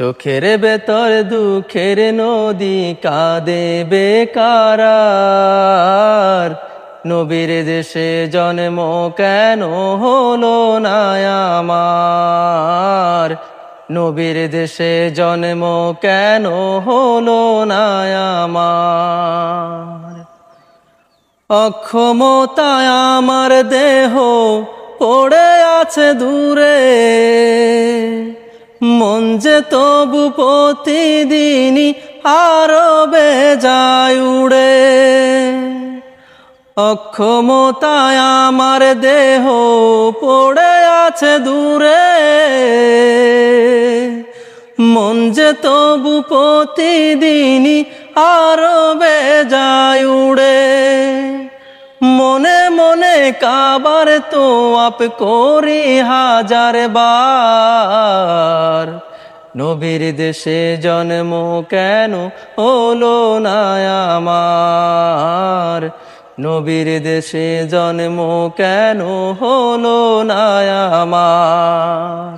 চোখের ভেতর দুঃখের নদী কাঁদে বেকারার। নবীর দেশে জন্ম কেন হলো না আমার? নবীর দেশে জন্ম কেন হলো না আমার? অক্ষমতায় আমার দেহ পড়ে আছে দূরে, মন যে তবু প্রতিদিনই আরো বেজায় উড়ে। অক্ষমতায় আমার দেহ পড়ে আছে দূরে, মন যে তবু প্রতিদিনই আরো বেজায় উড়ে। মনে মনে কাবার তো আপ করি হাজার বার, নবীর দেশে জন্ম কেন হলো না আমার? নবীর দেশে জন্ম কেন হলো না আমার?